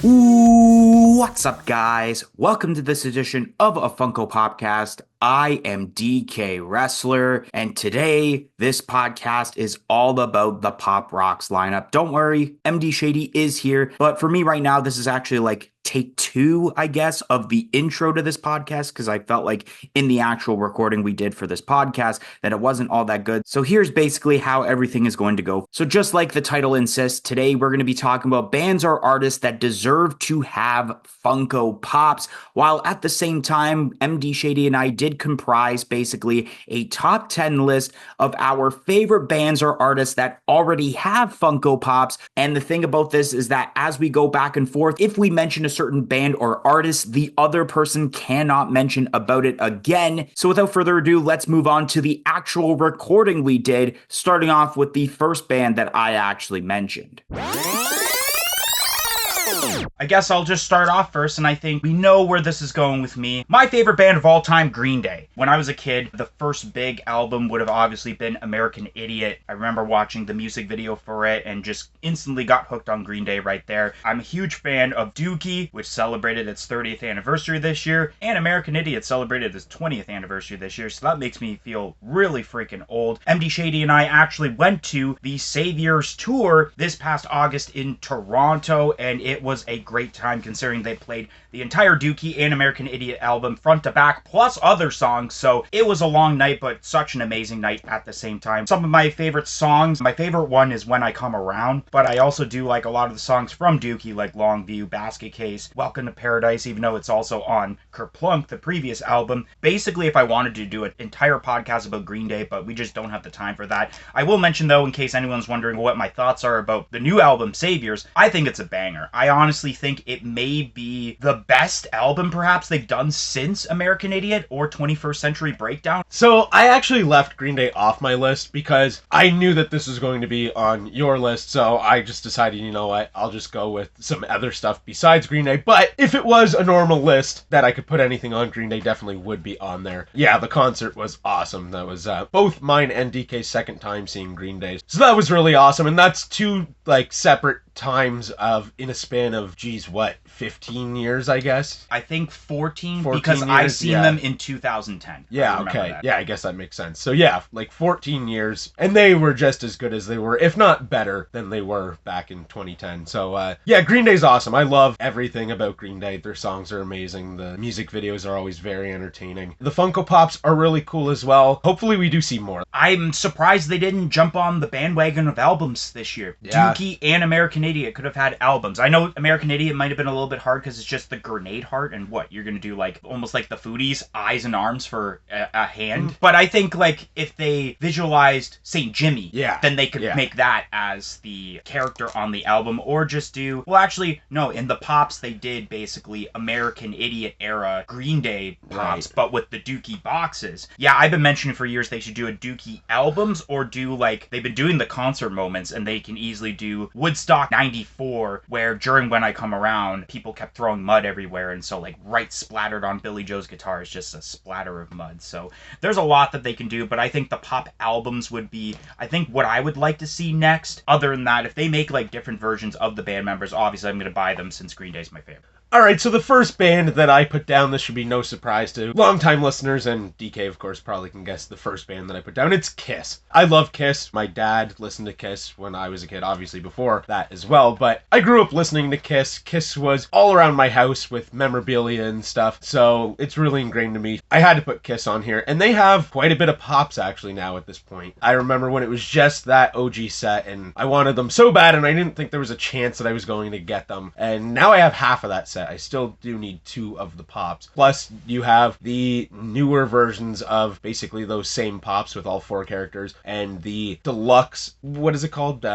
What's up, guys? Welcome to this edition of a Funko Popcast. I am DK Wrestler, and today this podcast is all about the Pop Rocks lineup. Don't worry, MD Shady is here, but for me right now, this is actually like take two, I guess, of the intro to this podcast because I felt like in the actual recording we did for this podcast that it wasn't all that good. So here's basically how everything is going to go. So just like the title insists, today we're going to be talking about bands or artists that deserve to have Funko Pops, while at the same time, MD Shady and I did comprise basically a top 10 list of our favorite bands or artists that already have Funko Pops. And the thing about this is that as we go back and forth, if we mention a certain band or artist, the other person cannot mention about it again. So without further ado, let's move on to the actual recording we did, starting off with the first band that I actually mentioned. I guess I'll just start off first, and I think we know where this is going with me. My favorite band of all time, Green Day. When I was a kid, the first big album would have obviously been American Idiot. I remember watching the music video for it and just instantly got hooked on Green Day right there. I'm a huge fan of Dookie, which celebrated its 30th anniversary this year, and American Idiot celebrated its 20th anniversary this year, so that makes me feel really freaking old. MD Shady and I actually went to the Saviors Tour this past August in Toronto, and it was a great time considering they played the entire Dookie and American Idiot album front to back, plus other songs, so it was a long night, but such an amazing night at the same time. Some of my favorite songs, my favorite one is When I Come Around, but I also do like a lot of the songs from Dookie, like Longview, Basket Case, Welcome to Paradise, even though it's also on Kerplunk, the previous album. Basically, if I wanted to do an entire podcast about Green Day, but we just don't have the time for that. I will mention, though, in case anyone's wondering what my thoughts are about the new album, Saviors, I think it's a banger. I honestly think it may be the best album perhaps they've done since American Idiot or 21st Century Breakdown. So I actually left Green Day off my list because I knew that this was going to be on your list, so I just decided, you know what, I'll just go with some other stuff besides Green Day. But if it was a normal list that I could put anything on, Green Day definitely would be on there. Yeah, the concert was awesome. That was both mine and DK's second time seeing Green Day. So that was really awesome, and that's two separate times of in a span of 15 years, I guess. I think 14 because years, I've seen them in 2010. Yeah, okay. That. Yeah, I guess that makes sense. So yeah, 14 years, and they were just as good as they were, if not better than they were back in 2010. So yeah, Green Day's awesome. I love everything about Green Day. Their songs are amazing. The music videos are always very entertaining. The Funko Pops are really cool as well. Hopefully we do see more. I'm surprised they didn't jump on the bandwagon of albums this year. Yeah. Dookie and American Idiot could have had albums. I know American Idiot might have been a little bit hard because it's just the grenade heart, and what you're gonna do, almost like the Foodies, eyes and arms for a hand. But I think if they visualized St. Jimmy, then they could make that as the character on the album, or just do, well, actually no, in the Pops they did basically American Idiot era Green Day Pops, but with the Dookie boxes. Yeah, I've been mentioning for years they should do a Dookie albums, or do they've been doing the concert moments, and they can easily do Woodstock 94, where during When I Come Around people kept throwing mud everywhere, and so right splattered on Billy Joe's guitar is just a splatter of mud. So there's a lot that they can do, but I think the pop albums would be, I think, what I would like to see next. Other than that, if they make different versions of the band members, obviously I'm going to buy them since Green Day's my favorite. Alright, so the first band that I put down, this should be no surprise to longtime listeners, and DK, of course, probably can guess the first band that I put down. It's Kiss. I love Kiss. My dad listened to Kiss when I was a kid, obviously before that as well, but I grew up listening to Kiss. Kiss was all around my house with memorabilia and stuff, so it's really ingrained to me. I had to put Kiss on here, and they have quite a bit of pops actually now at this point. I remember when it was just that OG set, and I wanted them so bad, and I didn't think there was a chance that I was going to get them, and now I have half of that set. I still do need two of the Pops. Plus, you have the newer versions of basically those same Pops with all four characters, and the deluxe, what is it called?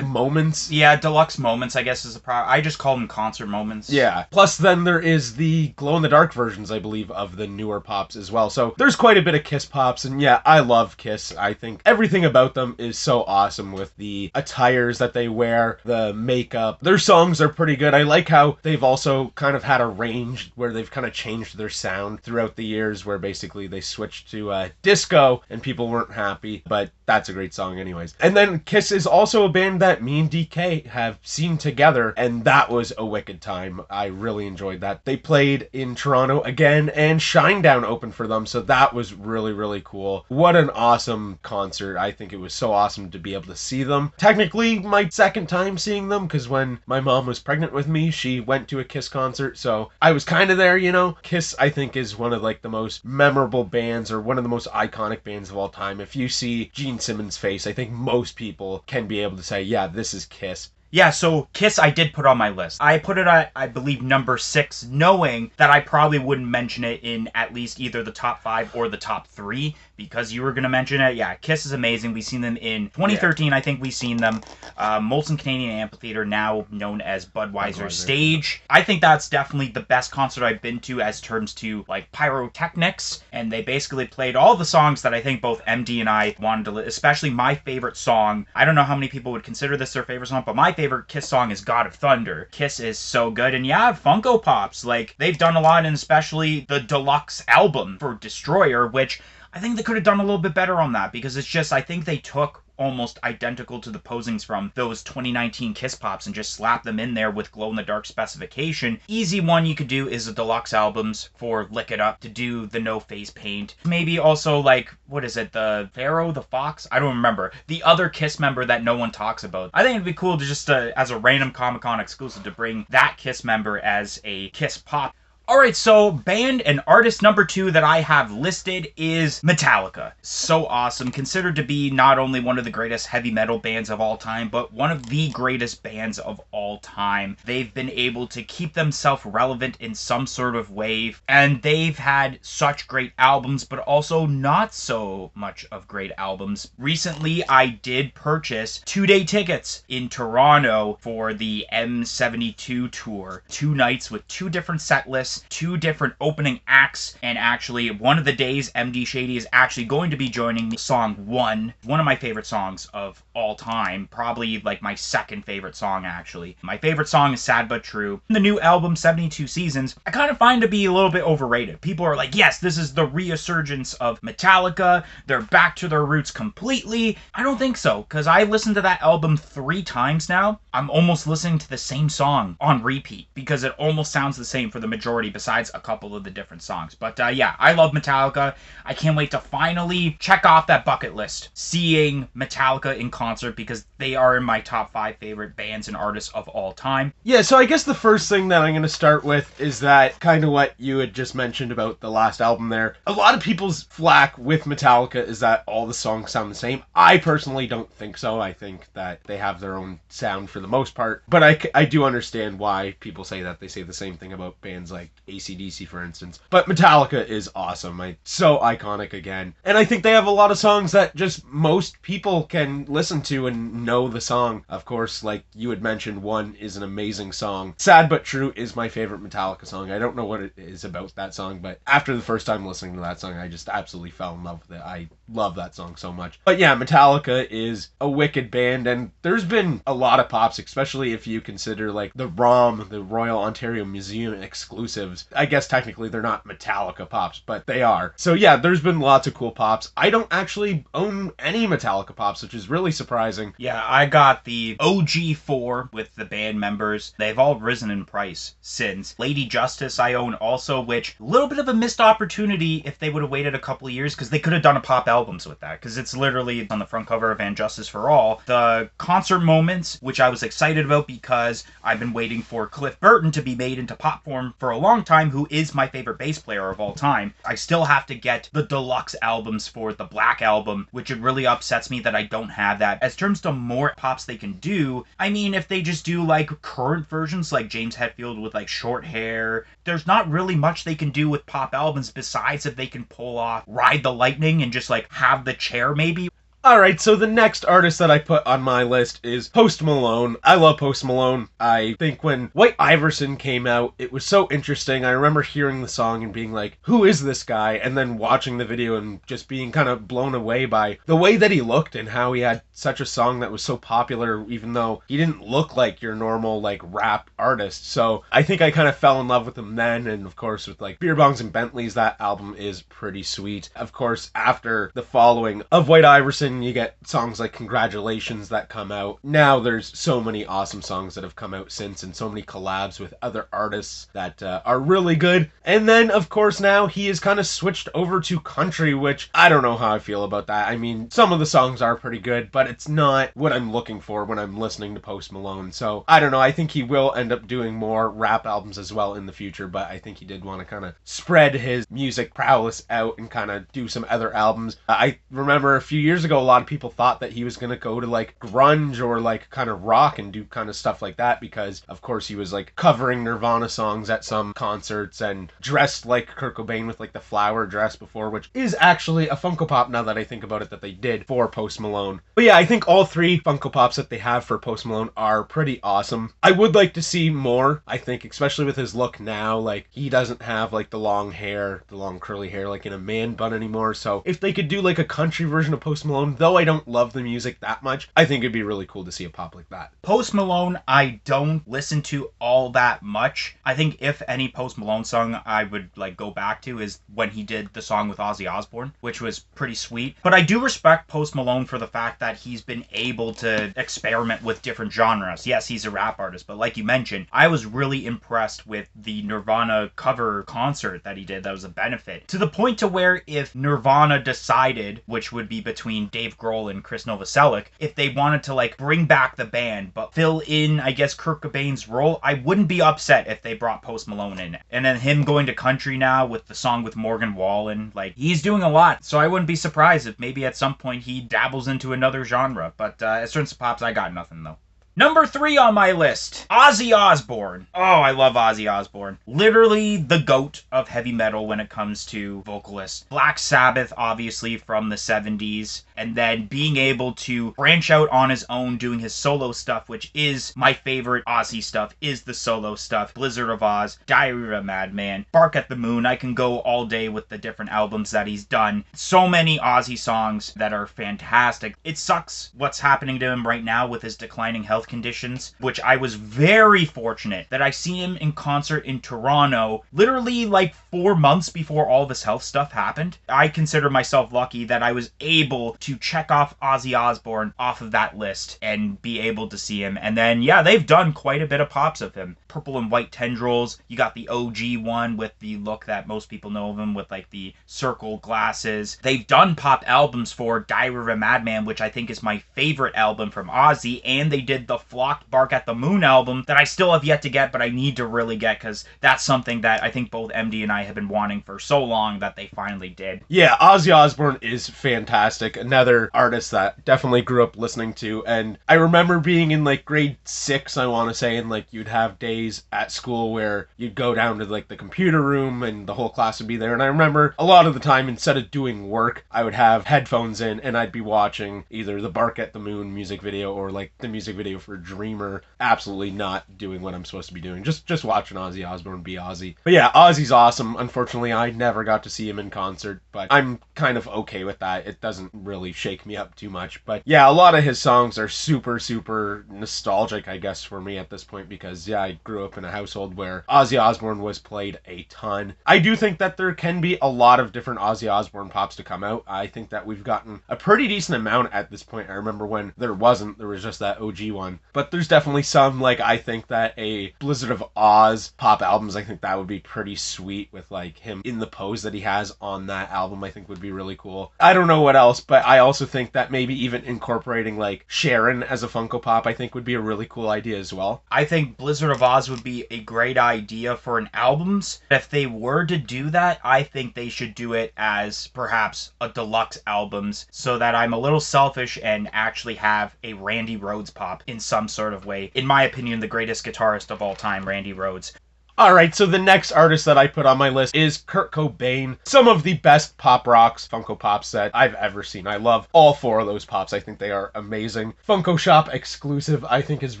Moments? Yeah, deluxe moments, I guess, is the problem. I just call them concert moments. Yeah. Plus, then there is the glow-in-the-dark versions, I believe, of the newer Pops as well. So, there's quite a bit of Kiss Pops, and yeah, I love Kiss. I think everything about them is so awesome with the attires that they wear, the makeup. Their songs are pretty good. I like how they've also kind of had a range where they've kind of changed their sound throughout the years, where basically they switched to disco and people weren't happy, but that's a great song anyways. And then Kiss is also a band that me and DK have seen together, and that was a wicked time. I really enjoyed that. They played in Toronto again, and Shinedown opened for them, so that was really, really cool. What an awesome concert. I think it was so awesome to be able to see them. Technically, my second time seeing them, because when my mom was pregnant with me, she went to a Kiss concert, so I was kind of there, you know. Kiss, I think, is one of like the most memorable bands, or one of the most iconic bands of all time. If you see Gene Simmons' face, I think most people can be able to say, yeah, this is Kiss. Yeah, so Kiss I did put on my list. I put it at, I believe, number 6, knowing that I probably wouldn't mention it in at least either the top 5 or the top 3, because you were going to mention it. Yeah, Kiss is amazing. We've seen them in 2013, I think we've seen them. Molson Canadian Amphitheater, now known as Budweiser Stage. I think that's definitely the best concert I've been to as terms to, like, pyrotechnics, and they basically played all the songs that I think both MD and I wanted to, especially my favorite song. I don't know how many people would consider this their favorite song, but my favorite Kiss song is God of Thunder. Kiss is so good, and yeah, Funko Pops, like, they've done a lot, and especially the deluxe album for Destroyer, which I think they could have done a little bit better on that, because it's just, I think they took almost identical to the posings from those 2019 Kiss Pops and just slap them in there with glow-in-the-dark specification. Easy one you could do is the deluxe albums for Lick It Up to do the no face paint. Maybe also, like, what is it, the Pharaoh, the Fox? I don't remember. The other Kiss member that no one talks about. I think it'd be cool to just, as a random Comic-Con exclusive, to bring that Kiss member as a Kiss Pop. Alright, so band and artist number 2 that I have listed is Metallica. So awesome, considered to be not only one of the greatest heavy metal bands of all time, but one of the greatest bands of all time. They've been able to keep themselves relevant in some sort of way, and they've had such great albums, but also not so much of great albums. Recently, I did purchase 2-day tickets in Toronto for the M72 tour. 2 nights with 2 different set lists, 2 different opening acts, and actually one of the days MD Shady is actually going to be joining me. Song 1, one of my favorite songs of all time, probably like my second favorite song actually. My favorite song is Sad But True. The new album 72 Seasons I kind of find to be a little bit overrated. People are like, yes, this is the resurgence of Metallica, they're back to their roots completely. I don't think so, because I listened to that album 3 times now. I'm almost listening to the same song on repeat because it almost sounds the same for the majority besides a couple of the different songs. But yeah, I love Metallica. I can't wait to finally check off that bucket list, seeing Metallica in concert, because they are in my top 5 favorite bands and artists of all time. Yeah, so I guess the first thing that I'm going to start with is that kind of what you had just mentioned about the last album there. A lot of people's flack with Metallica is that all the songs sound the same. I personally don't think so. I think that they have their own sound for the most part, but I do understand why people say that. They say the same thing about bands like AC/DC, for instance. But Metallica is awesome. So iconic again. And I think they have a lot of songs that just most people can listen to and know the song. Of course, like you had mentioned, One is an amazing song. Sad But True is my favorite Metallica song. I don't know what it is about that song, but after the first time listening to that song, I just absolutely fell in love with it. I love that song so much. But yeah, Metallica is a wicked band, and there's been a lot of pops, especially if you consider like the ROM, the Royal Ontario Museum exclusives. I guess technically they're not Metallica pops, but they are. So yeah, there's been lots of cool pops. I don't actually own any Metallica pops, which is really surprising. Yeah, I got the OG4 with the band members. They've all risen in price since. Lady Justice I own also, which a little bit of a missed opportunity if they would have waited a couple of years, because they could have done a pop albums with that, because it's literally on the front cover of And Justice for All. The concert moments, which I was excited about because I've been waiting for Cliff Burton to be made into pop form for a long time, who is my favorite bass player of all time. I still have to get the deluxe albums for the Black Album, which it really upsets me that I don't have that. As terms to more pops they can do, I mean, if they just do like current versions like James Hetfield with like short hair, there's not really much they can do with pop albums besides if they can pull off Ride the Lightning and just like have the chair maybe. Alright, so the next artist that I put on my list is Post Malone. I love Post Malone. I think when White Iverson came out, it was so interesting. I remember hearing the song and being like, who is this guy? And then watching the video and just being kind of blown away by the way that he looked and how he had such a song that was so popular, even though he didn't look like your normal, like, rap artist. So I think I kind of fell in love with him then, and of course with, like, Beer Bongs and Bentleys, that album is pretty sweet. Of course, after the following of White Iverson, you get songs like Congratulations that come out. Now there's so many awesome songs that have come out since, and so many collabs with other artists that are really good. And then, of course, now he is kind of switched over to country, which I don't know how I feel about that. I mean, some of the songs are pretty good, but it's not what I'm looking for when I'm listening to Post Malone. So, I don't know. I think he will end up doing more rap albums as well in the future, but I think he did want to kind of spread his music prowess out and kind of do some other albums. I remember a few years ago, a lot of people thought that he was going to go to like grunge or like kind of rock and do kind of stuff like that because of course he was like covering Nirvana songs at some concerts and dressed like Kurt Cobain with like the flower dress before, which is actually a Funko Pop now that I think about it that they did for Post Malone. But yeah, I think all three Funko Pops that they have for Post Malone are pretty awesome. I would like to see more, I think, especially with his look now. Like he doesn't have like the long hair, the long curly hair like in a man bun anymore. So if they could do like a country version of Post Malone, though I don't love the music that much, I think it'd be really cool to see a pop like that. Post Malone, I don't listen to all that much. I think if any Post Malone song I would like go back to is when he did the song with Ozzy Osbourne, which was pretty sweet. But I do respect Post Malone for the fact that he's been able to experiment with different genres. Yes, he's a rap artist, but like you mentioned, I was really impressed with the Nirvana cover concert that he did. That was a benefit. To the point to where if Nirvana decided, which would be between Dave Grohl and Chris Novoselic, if they wanted to like bring back the band but fill in, I guess, Kurt Cobain's role, I wouldn't be upset if they brought Post Malone in. And then him going to country now with the song with Morgan Wallen, like he's doing a lot. So I wouldn't be surprised if maybe at some point he dabbles into another genre. But as terms of pops, I got nothing though. Number 3 on my list, Ozzy Osbourne. Oh, I love Ozzy Osbourne. Literally the GOAT of heavy metal when it comes to vocalists. Black Sabbath, obviously, from the 70s. And then being able to branch out on his own, doing his solo stuff, which is my favorite Ozzy stuff, is the solo stuff. Blizzard of Oz, Diary of a Madman, Bark at the Moon. I can go all day with the different albums that he's done. So many Ozzy songs that are fantastic. It sucks what's happening to him right now with his declining health conditions, which I was very fortunate that I see him in concert in Toronto literally like 4 months before all this health stuff happened. I consider myself lucky that I was able to check off Ozzy Osbourne off of that list and be able to see him. And then, yeah, they've done quite a bit of pops of him. Purple and White Tendrils, you got the OG one with the look that most people know of him with like the circle glasses. They've done pop albums for Diary of a Madman, which I think is my favorite album from Ozzy, and they did the flocked Bark at the Moon album that I still have yet to get, but I need to really get because that's something that I think both MD and I have been wanting for so long that they finally did. Yeah, Ozzy Osbourne is fantastic. Another artist that definitely grew up listening to, and I remember being in like grade 6, I want to say, and like you'd have days at school where you'd go down to like the computer room and the whole class would be there, and I remember a lot of the time instead of doing work, I would have headphones in and I'd be watching either the Bark at the Moon music video or like the music video for Dreamer. Absolutely not doing what I'm supposed to be doing, just watching Ozzy Osbourne be Ozzy. But yeah, Ozzy's awesome. Unfortunately, I never got to see him in concert, but I'm kind of okay with that. It doesn't really shake me up too much. But yeah, a lot of his songs are super nostalgic, I guess, for me at this point, because yeah, I grew up in a household where Ozzy Osbourne was played a ton. I do think that there can be a lot of different Ozzy Osbourne pops to come out. I think that we've gotten a pretty decent amount at this point. I remember when there was just that OG one. But there's definitely some, like, I think that a Blizzard of Oz pop albums, I think that would be pretty sweet with like him in the pose that he has on that album. I think would be really cool. I don't know what else, but I also think that maybe even incorporating like Sharon as a Funko Pop, I think would be a really cool idea as well. I think Blizzard of Oz would be a great idea for an albums. If they were to do that, I think they should do it as perhaps a deluxe albums so that I'm a little selfish and actually have a Randy Rhoads pop in some sort of way. In my opinion, the greatest guitarist of all time, Randy Rhoads. Alright, so the next artist that I put on my list is Kurt Cobain. Some of the best pop rocks, Funko Pops that I've ever seen. I love all 4 of those pops. I think they are amazing. Funko Shop exclusive, I think, is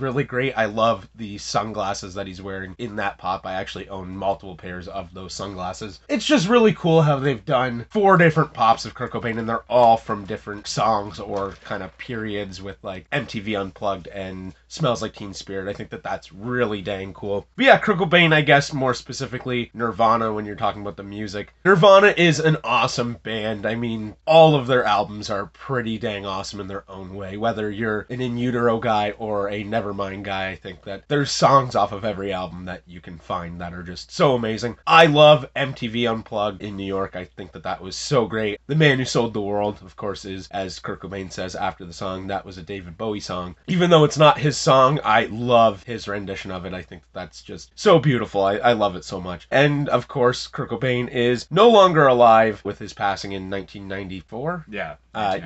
really great. I love the sunglasses that he's wearing in that pop. I actually own multiple pairs of those sunglasses. It's just really cool how they've done 4 different pops of Kurt Cobain, and they're all from different songs or kind of periods with like MTV Unplugged and Smells Like Teen Spirit. I think that that's really dang cool. But yeah, Kurt Cobain, I guess more specifically Nirvana when you're talking about the music. Nirvana is an awesome band. I mean, all of their albums are pretty dang awesome in their own way. Whether you're an In Utero guy or a Nevermind guy, I think that there's songs off of every album that you can find that are just so amazing. I love MTV Unplugged in New York. I think that that was so great. The Man Who Sold the World, of course, is, as Kurt Cobain says after the song, that was a David Bowie song. Even though it's not his song, I love his rendition of it. I think that's just so beautiful. I love it so much. And of course, Kurt Cobain is no longer alive with his passing in 1994. Yeah.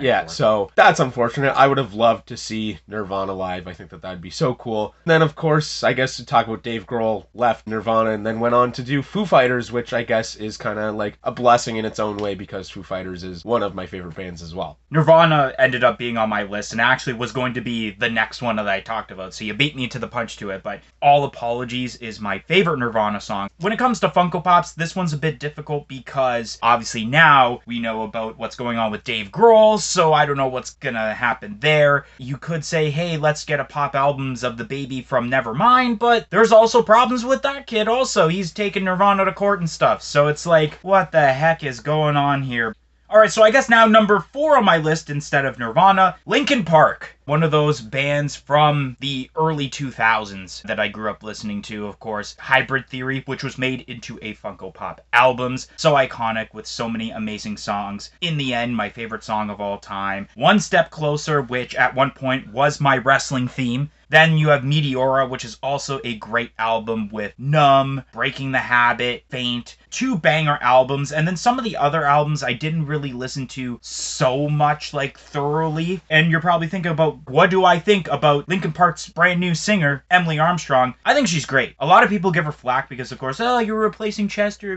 Yeah, so that's unfortunate. I would have loved to see Nirvana live. I think that that'd be so cool. And then, of course, I guess to talk about Dave Grohl, left Nirvana and then went on to do Foo Fighters, which I guess is kind of like a blessing in its own way because Foo Fighters is one of my favorite bands as well. Nirvana ended up being on my list and actually was going to be the next one that I talked about, so you beat me to the punch to it, but All Apologies is my favorite Nirvana song. When it comes to Funko Pops, this one's a bit difficult because obviously now we know about what's going on with Dave Grohl, so I don't know what's gonna happen there. You could say, hey, let's get a pop albums of the baby from Nevermind, but there's also problems with that kid also. He's taking Nirvana to court and stuff, so it's like, what the heck is going on here? Alright, so I guess now number 4 on my list instead of Nirvana, Linkin Park. One of those bands from the early 2000s that I grew up listening to, of course. Hybrid Theory, which was made into a Funko Pop albums. So iconic with so many amazing songs. In the end, my favorite song of all time. One Step Closer, which at one point was my wrestling theme. Then you have Meteora, which is also a great album with Numb, Breaking the Habit, Faint, 2 banger albums, and then some of the other albums I didn't really listen to so much, like, thoroughly. And you're probably thinking about, what do I think about Linkin Park's brand new singer, Emily Armstrong? I think she's great. A lot of people give her flack because, of course, oh, you're replacing Chester,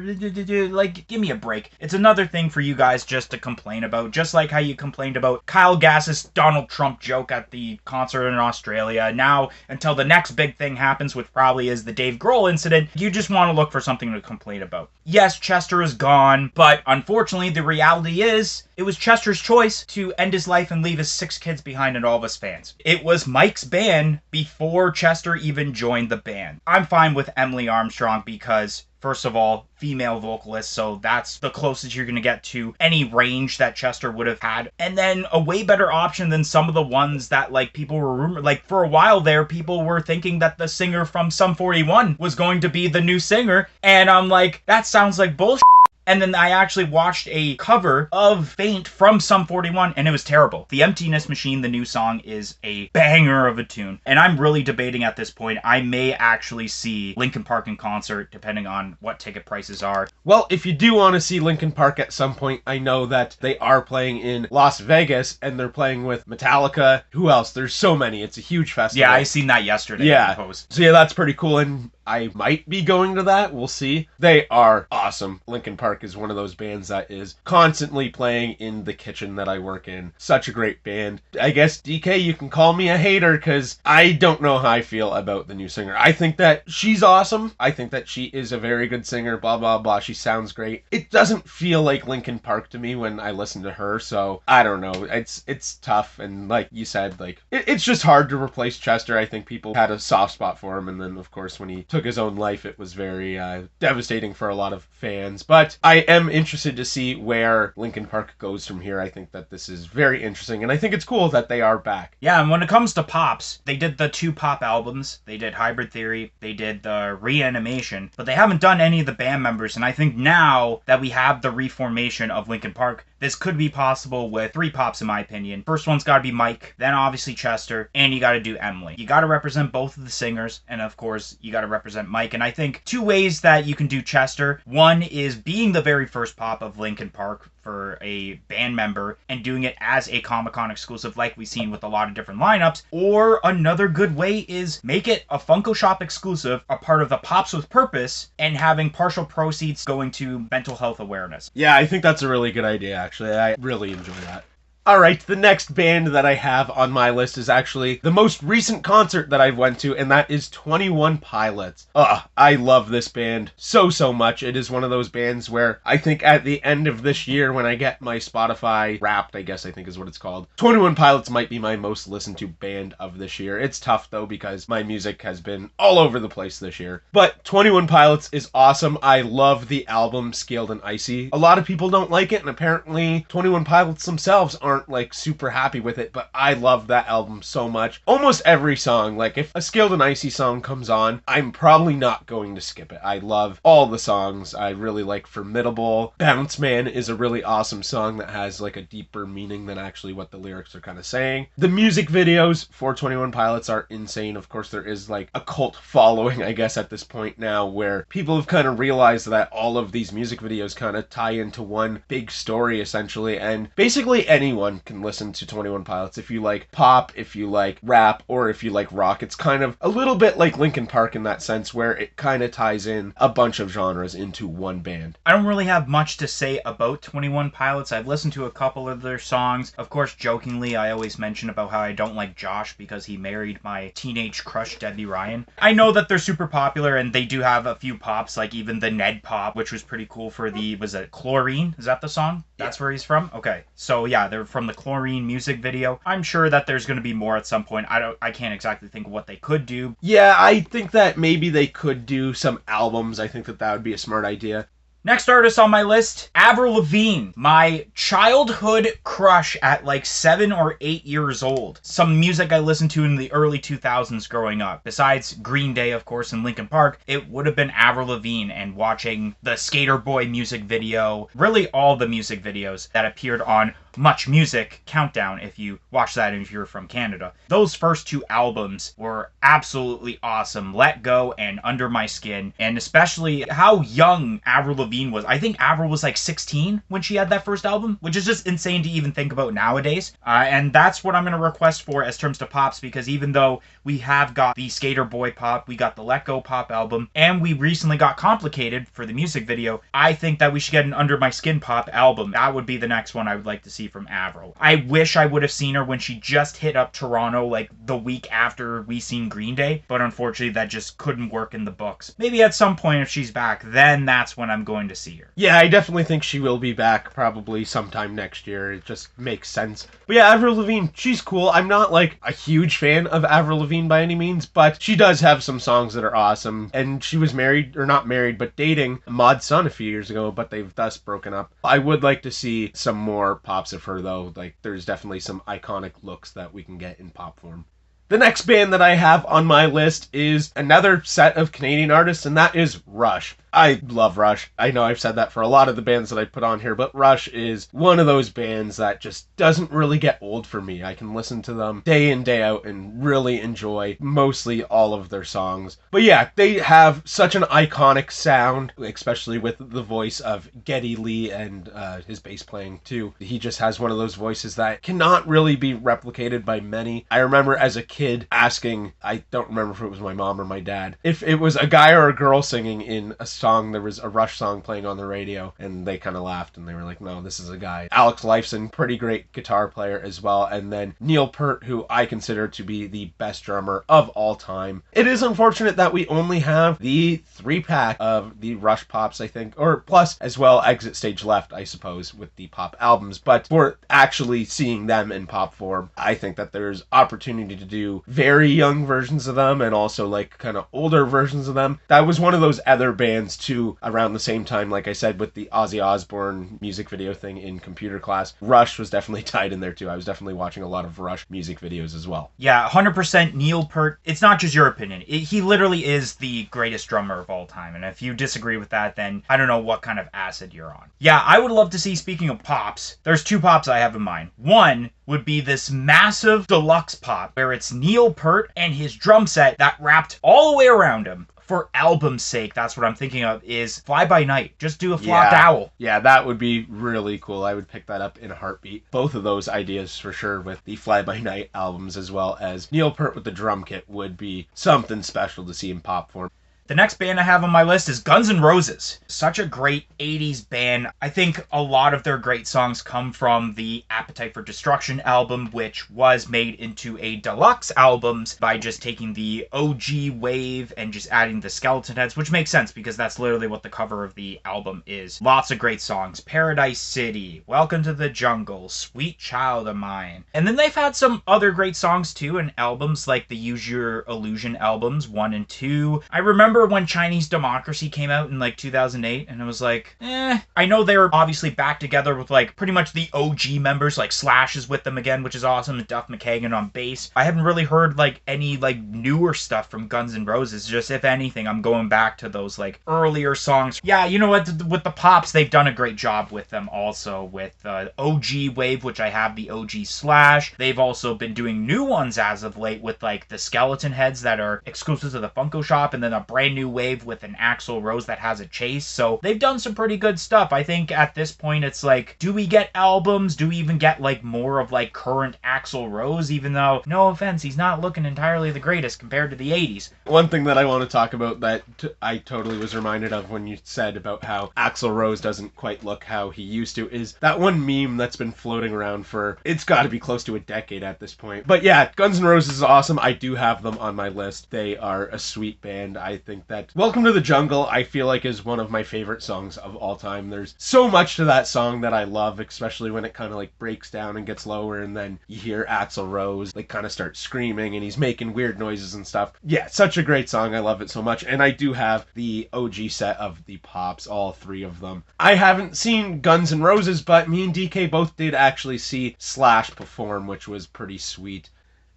like, give me a break. It's another thing for you guys just to complain about, just like how you complained about Kyle Gass's Donald Trump joke at the concert in Australia. Now, until the next big thing happens, which probably is the Dave Grohl incident, you just want to look for something to complain about. Yes, Chester is gone, but unfortunately, the reality is, it was Chester's choice to end his life and leave his 6 kids behind and all of his fans. It was Mike's band before Chester even joined the band. I'm fine with Emily Armstrong because, first of all, female vocalist, so that's the closest you're going to get to any range that Chester would have had. And then a way better option than some of the ones that, like, people were rumored. Like, for a while there, people were thinking that the singer from Sum 41 was going to be the new singer. And I'm like, that sounds like bullshit. And then I actually watched a cover of Faint from Sum 41, and it was terrible. The Emptiness Machine, the new song, is a banger of a tune. And I'm really debating at this point, I may actually see Linkin Park in concert, depending on what ticket prices are. Well, if you do want to see Linkin Park at some point, I know that they are playing in Las Vegas, and they're playing with Metallica. Who else? There's so many. It's a huge festival. Yeah, I seen that yesterday. Yeah. So yeah, that's pretty cool, and I might be going to that. We'll see. They are awesome. Linkin Park is one of those bands that is constantly playing in the kitchen that I work in. Such a great band. I guess, DK, you can call me a hater because I don't know how I feel about the new singer. I think that she's awesome. I think that she is a very good singer, blah, blah, blah. She sounds great. It doesn't feel like Linkin Park to me when I listen to her, so I don't know. It's tough, and like you said, like it's just hard to replace Chester. I think people had a soft spot for him, and then, of course, when he took his own life, it was very devastating for a lot of fans. But I am interested to see where Linkin Park goes from here. I think that this is very interesting, and I think it's cool that they are back. Yeah, and when it comes to pops, they did the 2 pop albums. They did Hybrid Theory, they did the Reanimation, but they haven't done any of the band members, and I think now that we have the reformation of Linkin Park, this could be possible with 3 pops in my opinion. First one's gotta be Mike, then obviously Chester, and you gotta do Emily. You gotta represent both of the singers, and of course, you gotta represent represent Mike. And I think two ways that you can do Chester. One is being the very first pop of Linkin Park for a band member and doing it as a Comic-Con exclusive like we've seen with a lot of different lineups. Or another good way is make it a Funko Shop exclusive, a part of the Pops with Purpose, and having partial proceeds going to mental health awareness. Yeah, I think that's a really good idea, actually. I really enjoy that. Alright, the next band that I have on my list is actually the most recent concert that I went to, and that is 21 Pilots. I love this band so much. It is one of those bands where I think at the end of this year, when I get my Spotify Wrapped, I guess I think is what it's called, 21 Pilots might be my most listened to band of this year. It's tough though, because my music has been all over the place this year. But 21 Pilots is awesome. I love the album Scaled and Icy. A lot of people don't like it, and apparently 21 Pilots themselves aren't like super happy with it, but I love that album so much. Almost every song, like if a Scaled and Icy song comes on, I'm probably not going to skip it. I love all the songs. I really like Formidable. Bounce Man is a really awesome song that has like a deeper meaning than actually what the lyrics are kind of saying. The music videos for 21 Pilots are insane. Of course, there is like a cult following, I guess, at this point now, where people have kind of realized that all of these music videos kind of tie into one big story essentially, and basically anyone can listen to 21 Pilots. If you like pop, if you like rap, or if you like rock, it's kind of a little bit like Linkin Park in that sense, where it kind of ties in a bunch of genres into one band. I don't really have much to say about 21 Pilots. I've listened to a couple of their songs. Of course, jokingly, I always mention about how I don't like Josh because he married my teenage crush, Debbie Ryan. I know that they're super popular, and they do have a few pops, like even the Ned pop, which was pretty cool for the, was it Chlorine? Is that the song? That's where he's from? Okay. So yeah, they're from the Chlorine music video. I'm sure that there's going to be more at some point. I can't exactly think of what they could do. Yeah, I think that maybe they could do some albums. I think that that would be a smart idea. Next artist on my list, Avril Lavigne, my childhood crush at like 7 or 8 years old. Some music I listened to in the early 2000s growing up. Besides Green Day, of course, and Linkin Park, it would have been Avril Lavigne, and watching the Skater Boy music video, really all the music videos that appeared on Much Music Countdown, if you watch that and if you're from Canada. Those first two albums were absolutely awesome. Let Go and Under My Skin, and especially how young Avril Lavigne was. I think Avril was like 16 when she had that first album, which is just insane to even think about nowadays. And that's what I'm going to request for as terms to pops, because even though we have got the Skater Boy pop, we got the Let Go pop album, and we recently got Complicated for the music video, I think that we should get an Under My Skin pop album. That would be the next one I would like to see from Avril. I wish I would have seen her when she just hit up Toronto like the week after we seen Green Day, but unfortunately that just couldn't work in the books. Maybe at some point if she's back, then that's when I'm going to see her. Yeah, I definitely think she will be back probably sometime next year. It just makes sense. But yeah, Avril Lavigne, she's cool. I'm not like a huge fan of Avril Lavigne by any means, but she does have some songs that are awesome. And she was married, or not married, but dating Maud's son a few years ago, but they've thus broken up. I would like to see some more pops of her though. Like, there's definitely some iconic looks that we can get in pop form. The next band that I have on my list is another set of Canadian artists, and that is Rush. I love Rush. I know I've said that for a lot of the bands that I put on here, but Rush is one of those bands that just doesn't really get old for me. I can listen to them day in, day out and really enjoy mostly all of their songs. But yeah, they have such an iconic sound, especially with the voice of Geddy Lee and his bass playing too. He just has one of those voices that cannot really be replicated by many. I remember as a kid asking, I don't remember if it was my mom or my dad, if it was a guy or a girl singing in a song. There was a Rush song playing on the radio, and they kind of laughed and they were like, no, this is a guy. Alex Lifeson, pretty great guitar player as well, and then Neil Peart, who I consider to be the best drummer of all time. It is unfortunate that we only have the 3-pack of the Rush pops, I think, or plus as well Exit Stage Left, I suppose, with the pop albums. But for actually seeing them in pop form, I think that there's opportunity to do very young versions of them and also like kind of older versions of them. That was one of those other bands too around the same time, like I said, with the Ozzy Osbourne music video thing in computer class. Rush was definitely tied in there too. I was definitely watching a lot of Rush music videos as well. Yeah, 100% Neil Peart. It's not just your opinion. He literally is the greatest drummer of all time. And if you disagree with that, then I don't know what kind of acid you're on. Yeah, I would love to see, speaking of pops, there's 2 pops I have in mind. One would be this massive deluxe pop where it's Neil Peart and his drum set that wrapped all the way around him. for album's sake, that's what I'm thinking of, is Fly By Night. Just do a flopped owl. Yeah, that would be really cool. I would pick that up in a heartbeat. Both of those ideas for sure, with the Fly By Night albums as well as Neil Peart with the drum kit, would be something special to see in pop form. The next band I have on my list is Guns N' Roses. Such a great 80s band. I think a lot of their great songs come from the Appetite for Destruction album, which was made into a deluxe album by just taking the OG wave and just adding the skeleton heads, which makes sense because that's literally what the cover of the album is. Lots of great songs. Paradise City, Welcome to the Jungle, Sweet Child of Mine. And then they've had some other great songs too in albums like the Use Your Illusion albums 1 and 2. I remember when Chinese Democracy came out in like 2008, and it was like, I know they're obviously back together with like pretty much the OG members, like Slash is with them again, which is awesome, and Duff McKagan on bass. I haven't really heard like any like newer stuff from Guns N' Roses. Just if anything, I'm going back to those like earlier songs. Yeah, you know what? With the Pops, they've done a great job with them also with OG Wave, which I have the OG Slash. They've also been doing new ones as of late with like the skeleton heads that are exclusive to the Funko shop, and then a brand new wave with an Axl Rose that has a chase. So they've done some pretty good stuff. I think at this point it's like, do we get albums? Do we even get like more of like current Axl Rose? Even though, no offense, he's not looking entirely the greatest compared to the 80s. One thing that I want to talk about that I totally was reminded of when you said about how Axl Rose doesn't quite look how he used to is that one meme that's been floating around for, it's got to be close to a decade at this point. But yeah, Guns N' Roses is awesome. I do have them on my list. They are a sweet band. I think that Welcome to the Jungle, I feel like, is one of my favorite songs of all time. There's so much to that song that I love, especially when it kind of like breaks down and gets lower, and then you hear Axl Rose like kind of start screaming and he's making weird noises and stuff. Yeah, such a great song. I love it so much. And I do have the OG set of the Pops, all 3 of them. I haven't seen Guns N' Roses, but me and DK both did actually see Slash perform, which was pretty sweet.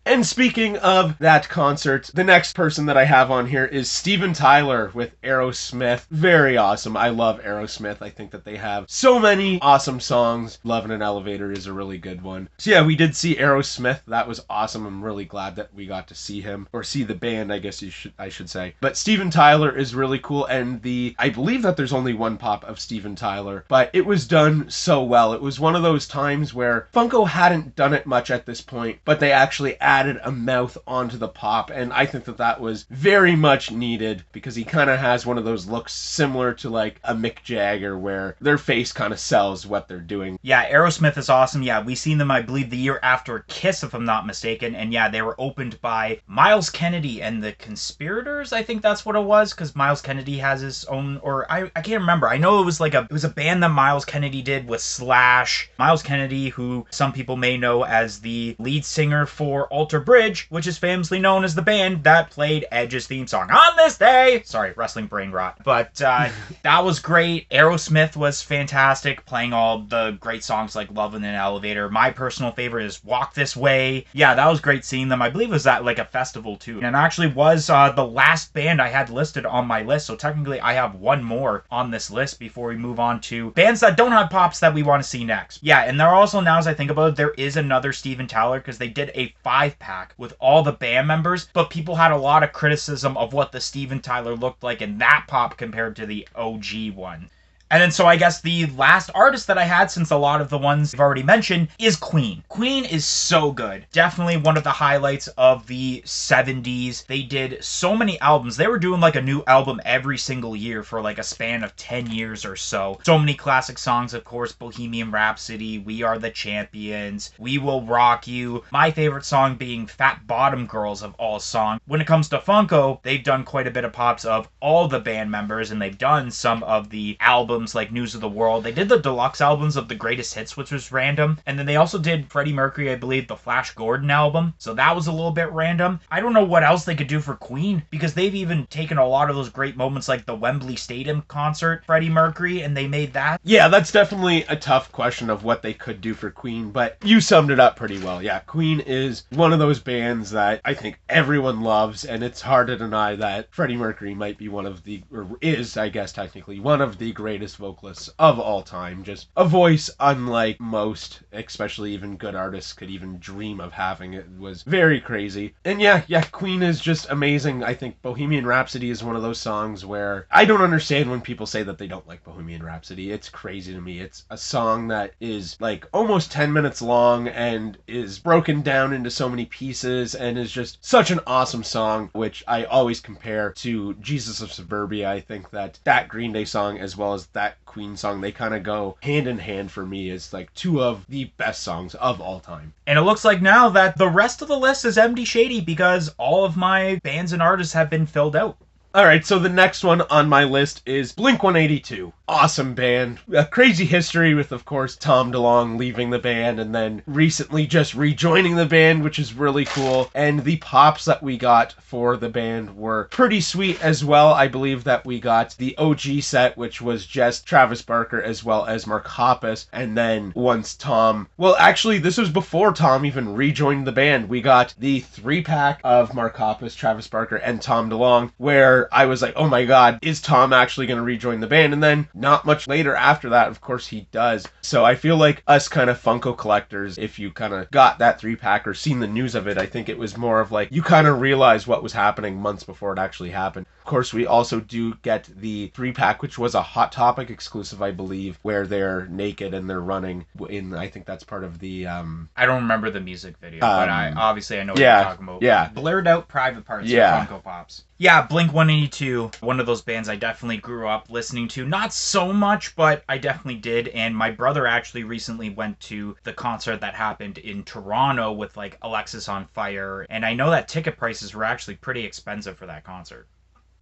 And speaking of that concert, the next person that I have on here is Steven Tyler with Aerosmith. Very awesome. I love Aerosmith. I think that they have so many awesome songs. Love in an Elevator is a really good one. So yeah, we did see Aerosmith. That was awesome. I'm really glad that we got to see him, or see the band, I guess I should say. But Steven Tyler is really cool, and I believe that there's only one pop of Steven Tyler, but it was done so well. It was one of those times where Funko hadn't done it much at this point, but they actually added a mouth onto the pop, and I think that that was very much needed because he kind of has one of those looks similar to like a Mick Jagger, where their face kind of sells what they're doing. Yeah, Aerosmith is awesome. Yeah, we seen them, I believe, the year after Kiss, if I'm not mistaken, and yeah, they were opened by Miles Kennedy and the Conspirators. I think that's what it was, because Miles Kennedy has his own, or I can't remember. I know it was a band that Miles Kennedy did with Slash. Miles Kennedy, who some people may know as the lead singer for Alter Bridge, which is famously known as the band that played Edge's theme song On This Day. Sorry, wrestling brain rot. But that was great. Aerosmith was fantastic, playing all the great songs like Love in an Elevator. My personal favorite is Walk This Way. Yeah, that was great seeing them. I believe it was at like a festival too. And actually was the last band I had listed on my list. So technically I have one more on this list before we move on to bands that don't have pops that we want to see next. Yeah, and there are also, now as I think about it, there is another Steven Tyler, because they did a 5-pack with all the band members, but people had a lot of criticism of what the Steven Tyler looked like in that pop compared to the OG one. And then so I guess the last artist that I had, since a lot of the ones I've already mentioned, is Queen. Queen is so good. Definitely one of the highlights of the 70s. They did so many albums. They were doing like a new album every single year for like a span of 10 years or so. So many classic songs, of course, Bohemian Rhapsody, We Are the Champions, We Will Rock You. My favorite song being Fat Bottom Girls of all songs. When it comes to Funko, they've done quite a bit of pops of all the band members, and they've done some of the albums like News of the World. They did the deluxe albums of the greatest hits, which was random. And then they also did Freddie Mercury, I believe, the Flash Gordon album. So that was a little bit random. I don't know what else they could do for Queen, because they've even taken a lot of those great moments like the Wembley Stadium concert, Freddie Mercury, and they made that. Yeah, that's definitely a tough question of what they could do for Queen, but you summed it up pretty well. Yeah, Queen is one of those bands that I think everyone loves, and it's hard to deny that Freddie Mercury might be one of the, or is, I guess, technically, one of the greatest greatest vocalists of all time. Just a voice unlike most, especially even good artists, could even dream of having. It was very crazy. And yeah, Queen is just amazing. I think Bohemian Rhapsody is one of those songs where I don't understand when people say that they don't like Bohemian Rhapsody. It's crazy to me. It's a song that is like almost 10 minutes long and is broken down into so many pieces and is just such an awesome song, which I always compare to Jesus of Suburbia. I think that Green Day song as well as that Queen song, they kind of go hand in hand for me as like two of the best songs of all time. And it looks like now that the rest of the list is empty shady because all of my bands and artists have been filled out. Alright, so the next one on my list is Blink-182. Awesome band. A crazy history with, of course, Tom DeLonge leaving the band and then recently just rejoining the band, which is really cool. And the pops that we got for the band were pretty sweet as well. I believe that we got the OG set, which was just Travis Barker as well as Mark Hoppus. And then once Tom... Well, actually, this was before Tom even rejoined the band. We got the 3-pack of Mark Hoppus, Travis Barker, and Tom DeLonge, where I was like, oh my god, is Tom actually going to rejoin the band? And then not much later after that, of course, he does. So I feel like us kind of Funko collectors, if you kind of got that 3-pack or seen the news of it, I think it was more of like, you kind of realized what was happening months before it actually happened. Of course, we also do get the 3-pack, which was a Hot Topic exclusive, I believe, where they're naked and they're running in, I think that's part of the... I don't remember the music video, but I know what you're talking about. Yeah. Blurred out private parts of Funko Pops. Yeah, Blink-182, one of those bands I definitely grew up listening to. Not so much, but I definitely did. And my brother actually recently went to the concert that happened in Toronto with like Alexis on Fire. And I know that ticket prices were actually pretty expensive for that concert.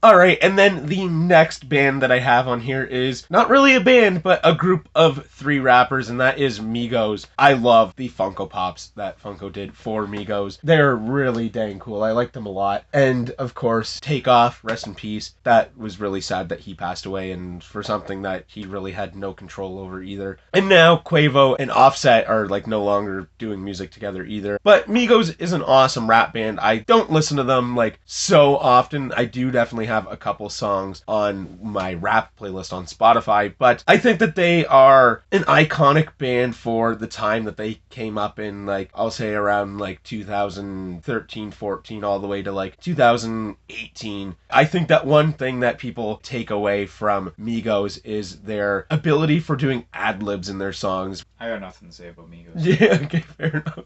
Alright, and then the next band that I have on here is not really a band, but a group of 3 rappers, and that is Migos. I love the Funko Pops that Funko did for Migos. They're really dang cool. I like them a lot. And, of course, Takeoff, rest in peace. That was really sad that he passed away, and for something that he really had no control over either. And now Quavo and Offset are, like, no longer doing music together either. But Migos is an awesome rap band. I don't listen to them, like, so often. I do definitely have a couple songs on my rap playlist on Spotify, but I think that they are an iconic band for the time that they came up in, like, I'll say around like 2013, 14, all the way to like 2018. I think that one thing that people take away from Migos is their ability for doing ad-libs in their songs. I got nothing to say about Migos. Yeah, okay, fair enough.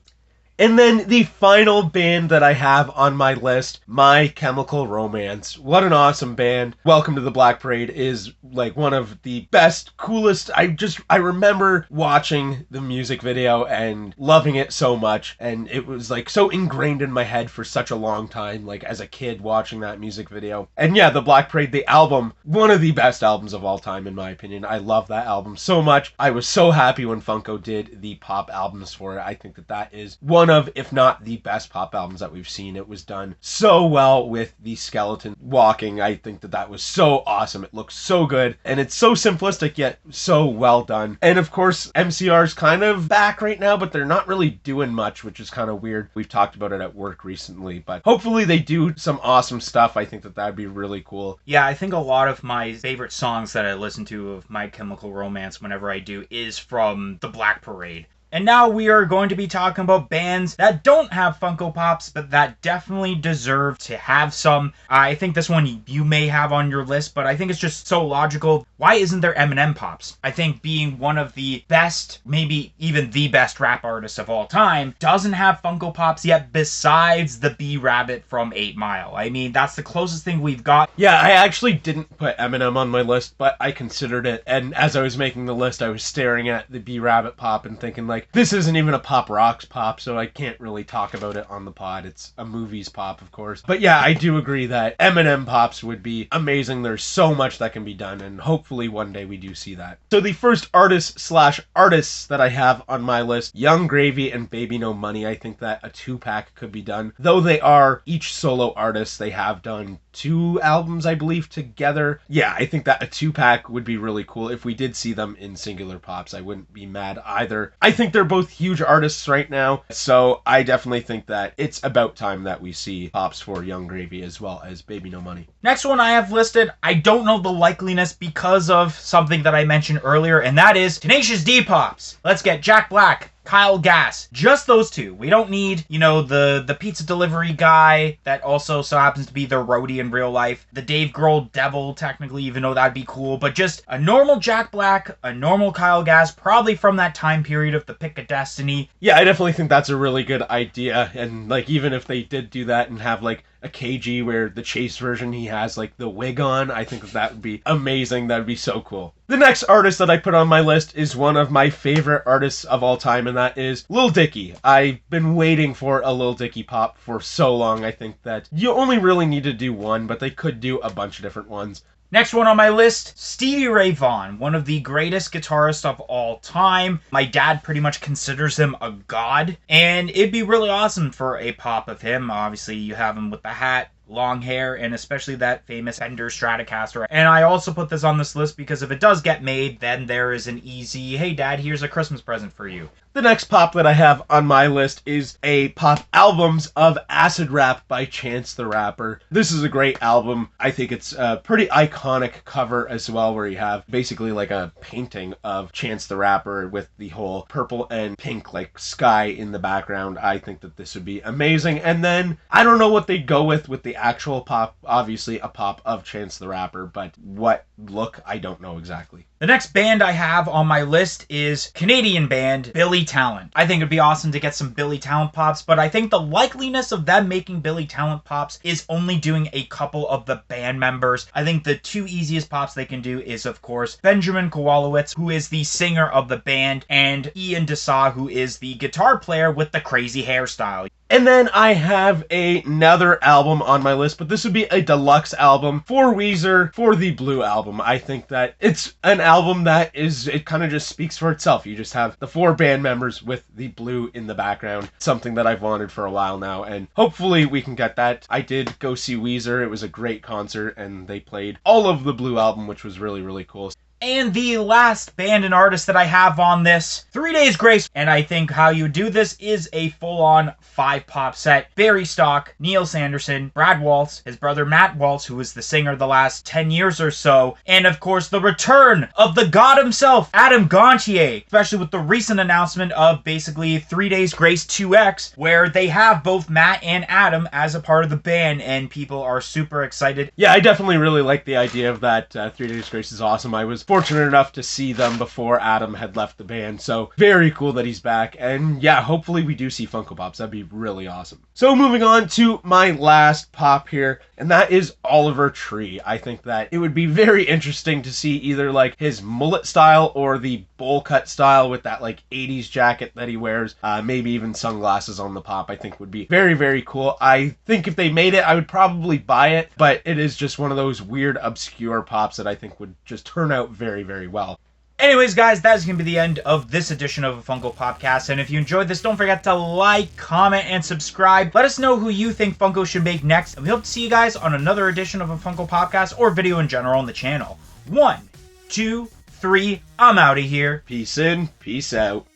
And then the final band that I have on my list, My Chemical Romance. What an awesome band. Welcome to the Black Parade is like one of the best, coolest. I remember watching the music video and loving it so much. And it was like so ingrained in my head for such a long time, like as a kid watching that music video. And yeah, the Black Parade, the album, one of the best albums of all time in my opinion. I love that album so much. I was so happy when Funko did the pop albums for it. I think that is one of, if not the best pop albums that we've seen. It was done so well with the skeleton walking. I think that was so awesome. It looks so good, and it's so simplistic yet so well done. And of course, MCR's kind of back right now, but they're not really doing much, which is kind of weird. We've talked about it at work recently, but hopefully they do some awesome stuff. I think that'd be really cool. Yeah, I think a lot of my favorite songs that I listen to of My Chemical Romance whenever I do is from the Black Parade. And now we are going to be talking about bands that don't have Funko Pops, but that definitely deserve to have some. I think this one you may have on your list, but I think it's just so logical. Why isn't there M&M Pops? I think being one of the best, maybe even the best rap artists of all time, doesn't have Funko Pops yet besides the B-Rabbit from 8 Mile. I mean, that's the closest thing we've got. Yeah, I actually didn't put Eminem on my list, but I considered it. And as I was making the list, I was staring at the B-Rabbit Pop and thinking, like, this isn't even a Pop Rocks Pop, so I can't really talk about it on the pod. It's a movies pop, of course. But yeah, I do agree that Eminem Pops would be amazing. There's so much that can be done, and hopefully one day we do see that. So the first artists that I have on my list, Young Gravy and Baby No Money. I think that a 2-pack could be done. Though they are each solo artists, they have done 2 albums, I believe, together. Yeah, I think that a 2-pack would be really cool. If we did see them in singular pops, I wouldn't be mad either. I think they're both huge artists right now, so I definitely think that it's about time that we see pops for Young Gravy as well as Baby No Money. Next one I have listed, I don't know the likeliness because of something that I mentioned earlier, and that is Tenacious D pops. Let's get Jack Black, Kyle Gass, just those two. We don't need, the pizza delivery guy that also so happens to be their roadie in real life, the Dave Grohl devil, technically, even though that'd be cool, but just a normal Jack Black, a normal Kyle Gass, probably from that time period of the Pick of Destiny. Yeah, I definitely think that's a really good idea, and even if they did do that and have a KG where the Chase version he has the wig on, I think that would be amazing. That would be so cool. The next artist that I put on my list is one of my favorite artists of all time, and that is Lil Dicky. I've been waiting for a Lil Dicky pop for so long. I think that you only really need to do one, but they could do a bunch of different ones. Next one on my list, Stevie Ray Vaughan, one of the greatest guitarists of all time. My dad pretty much considers him a god, and it'd be really awesome for a pop of him. Obviously, you have him with the hat, long hair, and especially that famous Fender Stratocaster. And I also put this on this list because if it does get made, then there is an easy, hey dad, here's a Christmas present for you. The next pop that I have on my list is a pop albums of Acid Rap by Chance the Rapper. This is a great album. I think it's a pretty iconic cover as well, where you have basically a painting of Chance the Rapper with the whole purple and pink sky in the background. I think that this would be amazing. And then I don't know what they go with the actual pop. Obviously a pop of Chance the Rapper, but what look, I don't know exactly. The next band I have on my list is Canadian band Billy Talent. I think it'd be awesome to get some Billy Talent pops, but I think the likeliness of them making Billy Talent pops is only doing a couple of the band members. I think the two easiest pops they can do is, of course, Benjamin Kowalowitz, who is the singer of the band, and Ian Dessau, who is the guitar player with the crazy hairstyle. And then I have another album on my list, but this would be a deluxe album for Weezer for the Blue album. I think that it's an album that it kind of just speaks for itself. You just have the 4 band members with the blue in the background, something that I've wanted for a while now, and hopefully we can get that. I did go see Weezer. It was a great concert, and they played all of the Blue album, which was really, really cool. And the last band and artist that I have on this, 3 Days Grace. And I think how you do this is a full-on 5-pop set. Barry Stock, Neil Sanderson, Brad Waltz, his brother Matt Waltz, who was the singer the last 10 years or so, and of course the return of the god himself, Adam Gontier, especially with the recent announcement of basically 3 Days Grace 2X, where they have both Matt and Adam as a part of the band, and people are super excited. Yeah, I definitely really like the idea of that. 3 Days Grace is awesome. I was fortunate enough to see them before Adam had left the band, so very cool that he's back. And yeah, hopefully we do see Funko Pops. That'd be really awesome. So moving on to my last pop here, and that is Oliver Tree. I think that it would be very interesting to see either his mullet style or the bowl cut style with that 80s jacket that he wears, maybe even sunglasses on the pop. I think would be very, very cool. I think if they made it, I would probably buy it, but it is just one of those weird obscure pops that I think would just turn out very, very well. Anyways, guys, that is going to be the end of this edition of a Funko Popcast. And if you enjoyed this, don't forget to like, comment, and subscribe. Let us know who you think Funko should make next. And we hope to see you guys on another edition of a Funko Popcast or video in general on the channel. 1, 2, 3, I'm out of here. Peace in, peace out.